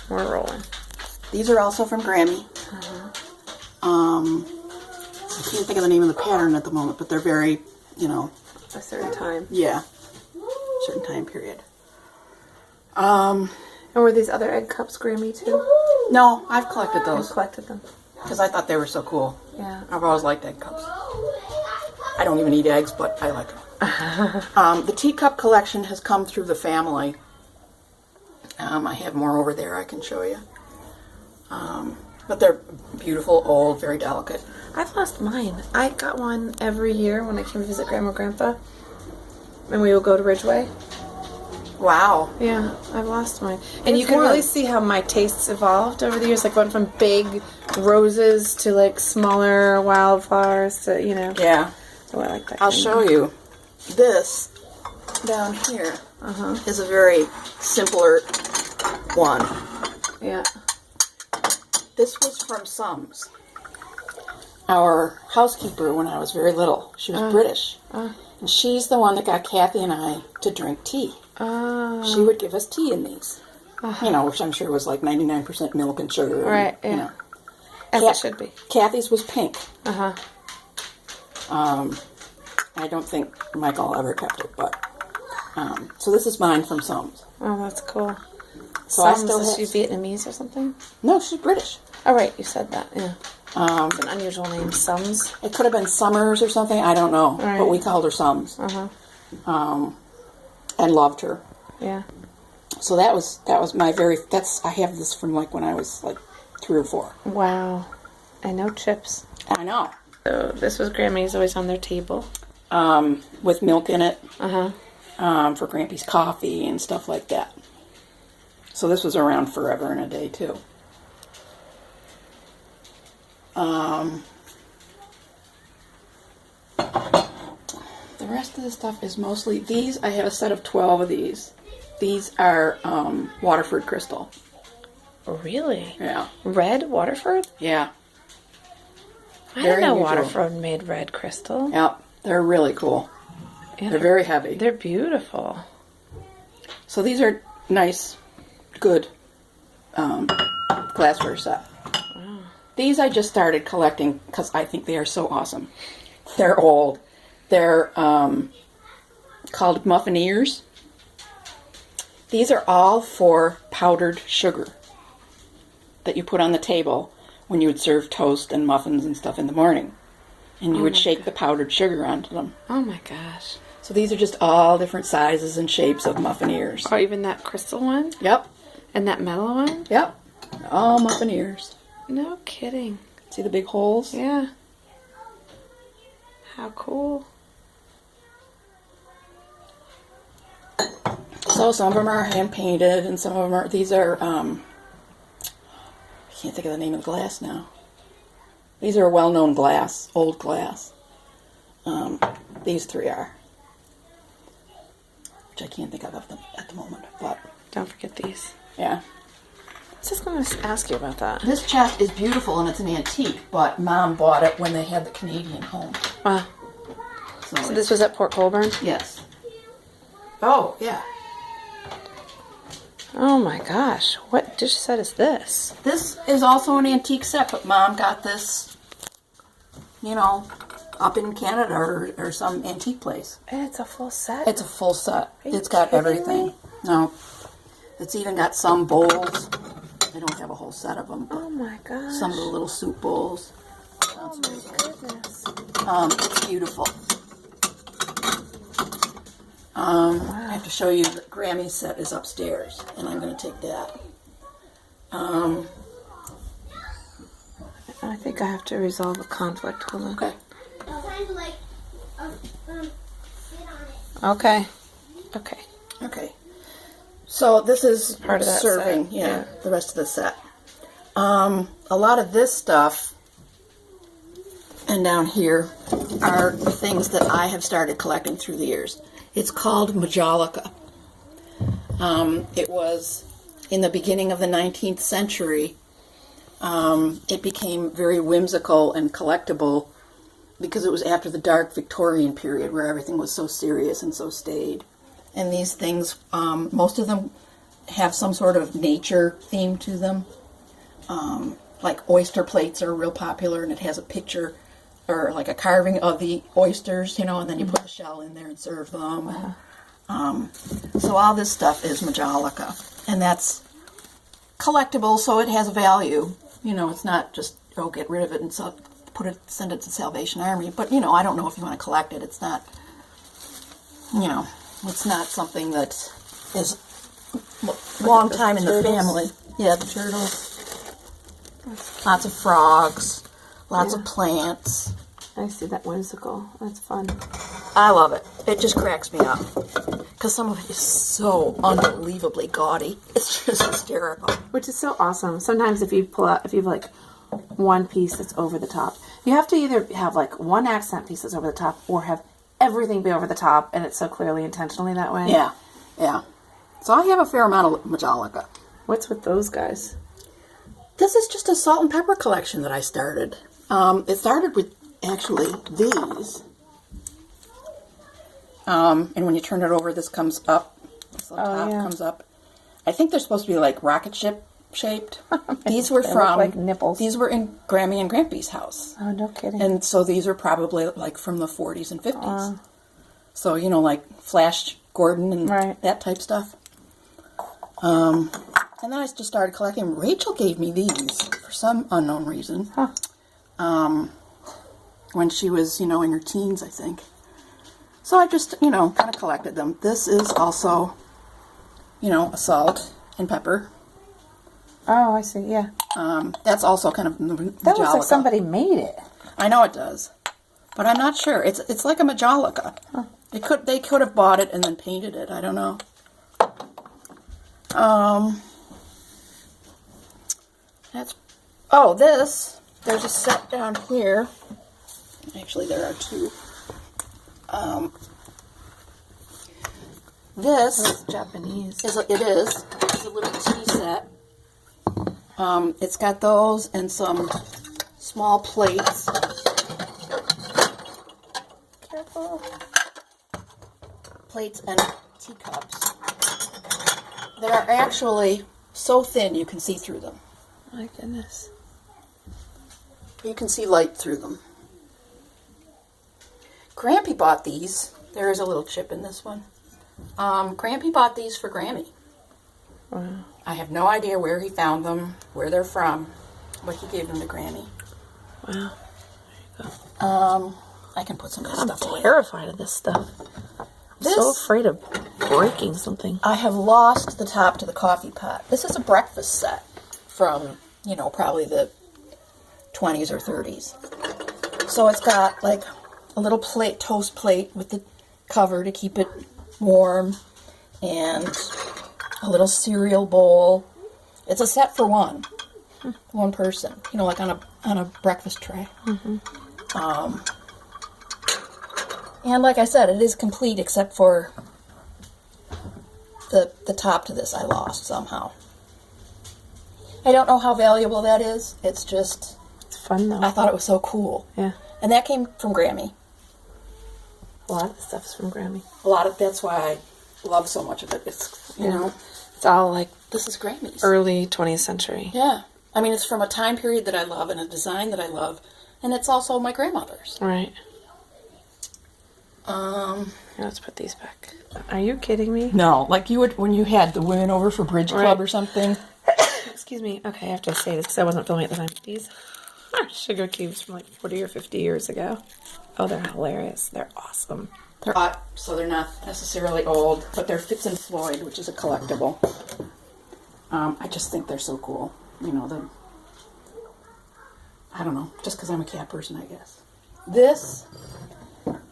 We're rolling. These are also from Grammy. I can't think of the name of the pattern at the moment, but they're very, A certain time. yeah, certain time period. And were these other egg cups Grammy too? No, I've collected You those collected them. because I thought they were so cool. Yeah. I've always liked egg cups. I don't even eat eggs, but I like them. The teacup collection has come through the family. I have more over there I can show you. But they're beautiful, old, very delicate. I've lost mine. I got one every year when I came to visit Grandma and Grandpa. And we would go to Ridgeway. Wow. Yeah, I've lost mine. And you Which can really one? see how my tastes evolved over the years. Like, went from big roses to, like, smaller wildflowers to, Yeah. Oh, I like that. I'll kind. show you. This down here is a very simpler one. Yeah. This was from Sums. Our housekeeper when I was very little. She was British. And she's the one that got Kathy and I to drink tea. She would give us tea in these. Which I'm sure was like 99% milk and sugar. Right, and, yeah. As it should be. Kathy's was pink. Uh-huh. I don't think Michael ever kept it, but... so this is mine from Sums. Oh, that's cool. So I Sums, still is have... she Vietnamese or something? No, she's British. Oh, right, you said that, yeah. It's an unusual name, Sums. It could have been Summers or something. I don't know. Right. But we called her Sums. And loved her. Yeah. So that was my very... I have this from like when I was like 3 or 4. Wow. I know chips. I know. So this was Grammy's always on their table. With milk in it. Uh-huh. For Grampy's coffee and stuff like that. So this was around forever and a day too. The rest of the stuff is mostly these. I have a set of 12 of these. These are Waterford crystal. Really? Yeah. Red Waterford? Yeah. I didn't know unusual. Waterford made red crystal. Yep. They're really cool. Yeah, They're very heavy. They're beautiful. So these are nice, good glassware set. Wow. These I just started collecting because I think they are so awesome. They're old. They're called muffineers. These are all for powdered sugar that you put on the table when you would serve toast and muffins and stuff in the morning. And you would shake the powdered sugar onto them. Oh my gosh. So these are just all different sizes and shapes of muffineers. Oh, even that crystal one? Yep. And that metal one? Yep. All muffineers. No kidding. See the big holes? Yeah. How cool. So some of them are hand painted and some of them are, these are, I can't think of the name of the glass now. These are well-known glass, old glass. These 3 are. Which I can't think of them at the moment, but Don't forget these. yeah. I was just going to ask you about that. This chest is beautiful and it's an antique, but Mom bought it when they had the Canadian home. Wow. So this was at Port Colborne? Yes. Oh, yeah. Oh my gosh. What dish set is this? This is also an antique set, but Mom got this, up in Canada or some antique place. And it's a full set? It's a full set. you It's got kidding everything. me? No. It's even got some bowls. I don't have a whole set of them, but Oh my gosh. some of the little soup bowls. Oh my goodness. It's beautiful. I have to show you the Grammy's set is upstairs, and I'm going to take that. I think I have to resolve a conflict. Hold on. Okay. Okay. Okay. Okay. So this is Part of that serving, set, yeah, yeah. the rest of the set. A lot of this stuff and down here are things that I have started collecting through the years. It's called Majolica. It was in the beginning of the 19th century. It became very whimsical and collectible because it was after the dark Victorian period where everything was so serious and so staid. And these things, most of them have some sort of nature theme to them. Like oyster plates are real popular, and it has a picture or like a carving of the oysters, and then you put the shell in there and serve them. So all this stuff is Majolica, and that's collectible, so it has a value. It's not just get rid of it and send it to Salvation Army. But I don't know if you want to collect it. It's not, it's not something that is long time in the family. Yeah, the turtles. Lots of frogs, lots of plants. I see that whimsical. That's fun. I love it. It just cracks me up. Because some of it is so unbelievably gaudy. It's just hysterical. Which is so awesome. Sometimes if you have like one piece that's over the top, you have to either have like one accent piece that's over the top or have everything be over the top, and it's so clearly intentionally that way. Yeah, yeah. So I have a fair amount of Majolica. What's with those guys? This is just a salt and pepper collection that I started. It started with actually these. And when you turn it over, this comes up. This little top comes up. I think they're supposed to be like rocket ship shaped. These were They from look like nipples. These were in Grammy and Grampy's house. Oh, no kidding. And so these are probably like from the 40s and 50s. So, like Flash Gordon and that type stuff. And then I just started collecting. Rachel gave me these for some unknown reason. When she was, in her teens, I think. So I just, kind of collected them. This is also, a salt and pepper. Oh, I see, yeah. That's also kind of Majolica. That looks like somebody made it. I know it does. But I'm not sure. It's like a Majolica. Huh. They could have bought it and then painted it. I don't know. There's a set down here. Actually, there are two. This is Japanese. It's a little tea set. It's got those and some small plates. Careful. Plates and teacups. They are actually so thin you can see through them. My goodness. You can see light through them. Grampy bought these. There is a little chip in this one. Grampy bought these for Grammy. Wow. I have no idea where he found them, where they're from, but he gave them to Grammy. Wow. There you go. I can put some of this stuff away. I'm terrified of this stuff. I'm so afraid of breaking something. I have lost the top to the coffee pot. This is a breakfast set from, probably the 20s or 30s. So it's got like a little plate, toast plate with the cover to keep it warm, and a little cereal bowl. It's a set for one person, like on a breakfast tray. Mm-hmm. And like I said, it is complete except for the top to this I lost somehow. I don't know how valuable that is. It's fun though. I thought it was so cool. Yeah. And that came from Grammy. A lot of the stuff's from Grammy. That's why I love so much of it. It's, it's all like, this is Grammy's. Early 20th century. Yeah. I mean, it's from a time period that I love and a design that I love. And it's also my grandmother's. Right. Here, let's put these back. Are you kidding me? No, like you would when you had the women over for Bridge Club or something. Excuse me. Okay, I have to say this because I wasn't filming at the time. These are sugar cubes from like 40 or 50 years ago. Oh, they're hilarious. They're awesome. They're hot, so they're not necessarily old, but they're Fitz and Floyd, which is a collectible. I just think they're so cool. I don't know, just because I'm a cat person, I guess. This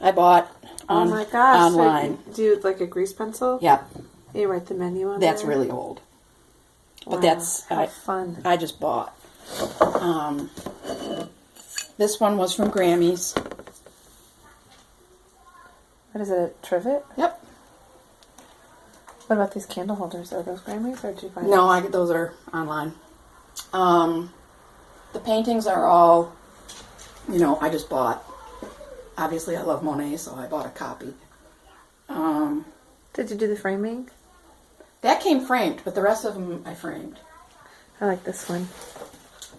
I bought oh my gosh! online. So do you like a grease pencil? Yeah. You write the menu on That's there? really old. But Wow, that's fun. I just bought. This one was from Grammy's. What is it? A trivet? Yep. What about these candle holders? Are those Grammys or did you buy them? No, those are online. The paintings are all, I just bought. Obviously, I love Monet, so I bought a copy. Did you do the framing? That came framed, but the rest of them I framed. I like this one.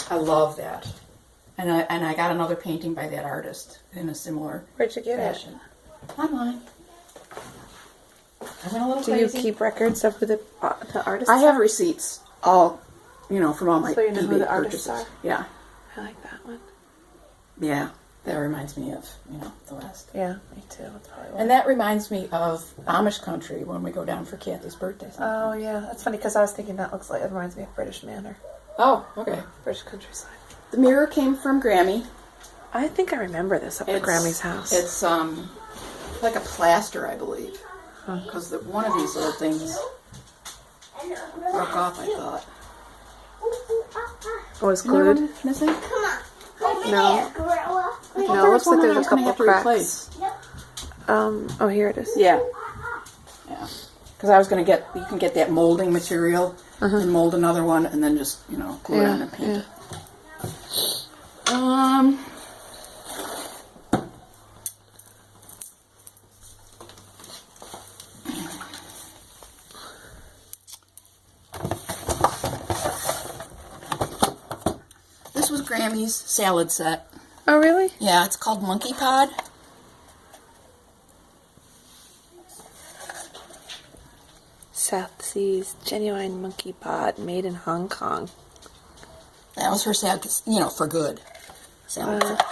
I love that. And I got another painting by that artist in a similar Where'd you get fashion. Online. I went a little it? Do crazy. you keep records of who the artists I have receipts, all, from all my So you know who eBay the artists purchases. are? Yeah. I like that one. Yeah. That reminds me of, the West. Yeah, me too. That's probably why. And that reminds me of Amish country when we go down for Kathy's birthday. Oh, yeah. That's funny because I was thinking that it reminds me of British Manor. Oh, okay. British countryside. The mirror came from Grammy. I think I remember this up at Grammy's house. It's like a plaster, I believe. Because one of these little things broke off, I thought. Oh, it's Another glued? one missing? No. No, it looks like there's a couple cracks. Oh, here it is. Yeah. Yeah. Because I was going to you can get that molding material and mold another one and then just, glue it on and paint it. This was Grammy's salad set. Oh, really? Yeah, it's called Monkey Pod. South Seas Genuine Monkey Pod made in Hong Kong. That was her salad, for good. Salad set.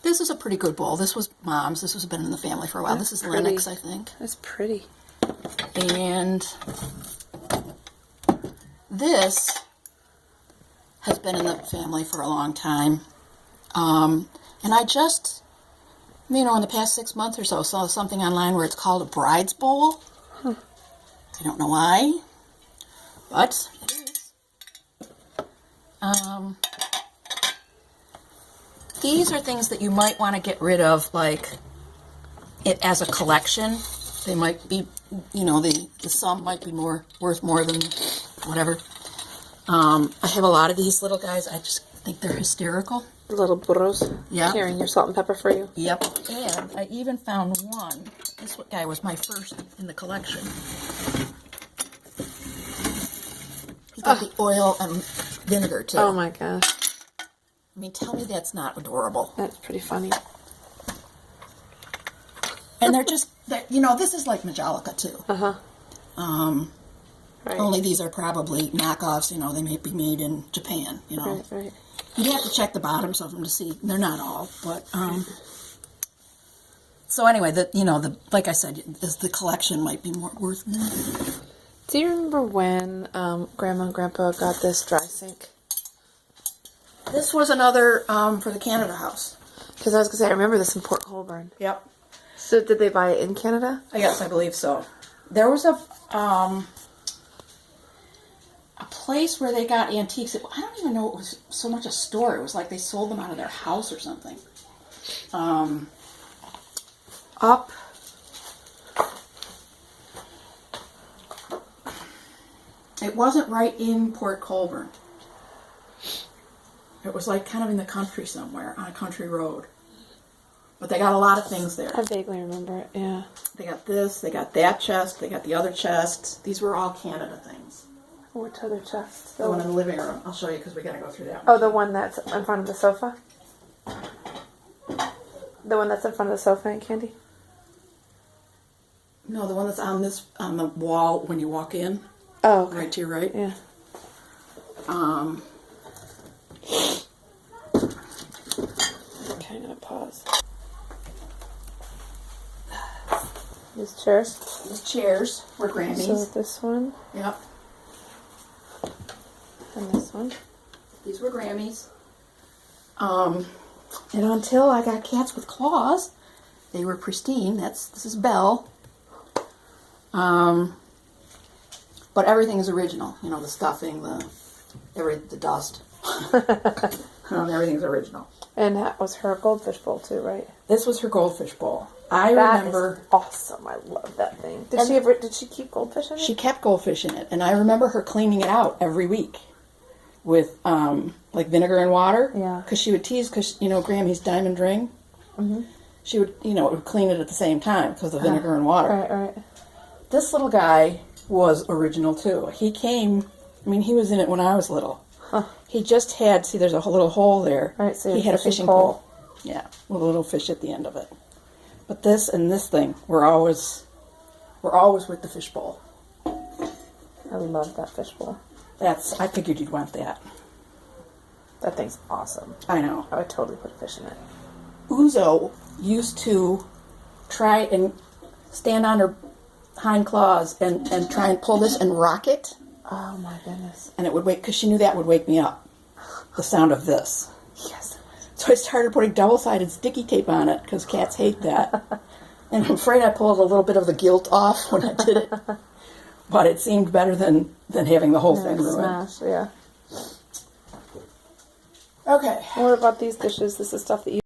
This is a pretty good bowl. This was Mom's. This has been in the family for a while. That's this is pretty. Lennox, I think. That's pretty. And this has been in the family for a long time. And I just, in the past 6 months or so, saw something online where it's called a bride's bowl. I don't know why, but it is. These are things that you might want to get rid of, like it as a collection. They might be, the sum might be worth more than whatever. I have a lot of these little guys. I just think they're hysterical. Little burros. Yeah. Carrying your salt and pepper for you. Yep. And I even found one. This guy was my first in the collection. He's got the oil and vinegar, too. Oh, my gosh. I mean, tell me that's not adorable. That's pretty funny. And they're this is like Majolica, too. Uh-huh. Right. Only these are probably knockoffs, they may be made in Japan, Right. You'd have to check the bottoms of them to see. They're not all, but, so anyway, like I said, the collection might be more worth more. Do you remember when Grandma and Grandpa got this dry sink? This was another, for the Canada house. Because I was going to say, I remember this in Port Colborne. Yep. So did they buy it in Canada? Yes, I believe so. There was a place where they got antiques. I don't even know it was so much a store. It was like they sold them out of their house or something. Up. It wasn't right in Port Colborne. It was like kind of in the country somewhere, on a country road. But they got a lot of things there. I vaguely remember it, yeah. They got this, they got that chest, they got the other chest. These were all Canada things. Which other chest? The one in the living room. I'll show you because we got to go through that one. Oh, the one that's in front of the sofa? The one that's in front of the sofa, Aunt Candy? No, the one that's on the wall when you walk in. Oh, okay. Right to your right. Yeah. Okay, I'm gonna pause. These chairs. These chairs were Grammys. So this one Yep. and this one. These were Grammys. And until I got cats with claws, they were pristine. This is Belle. But everything is original. The stuffing, the dust. Everything's original. And that was her goldfish bowl too, right? This was her goldfish bowl. I That remember is awesome. I love that thing. Did she keep goldfish in it? she kept goldfish in it, and I remember her cleaning it out every week with like vinegar and water. Yeah. Because she would tease, because Grammy's diamond ring. Mm-hmm. she would, it would clean it at the same time because of the vinegar and water. Right. This little guy was original too. He came, he was in it when I was little. Huh. He just had, see, there's a little hole there. Right, so he had a fishing pole. Yeah, with a little fish at the end of it. But this and this thing, we're always with the fish bowl. I love that fishbowl. I figured you'd want that. That thing's awesome. I know. I would totally put a fish in it. Uzo used to try and stand on her hind claws and try and pull this and rock it. Oh my goodness. And it would wake, because she knew that would wake me up. The sound of this. Yes. So I started putting double-sided sticky tape on it, because cats hate that. And I'm afraid I pulled a little bit of the gilt off when I did it. But it seemed better than having the whole thing ruined. Smash, yeah. Okay. What about these dishes? This is stuff that you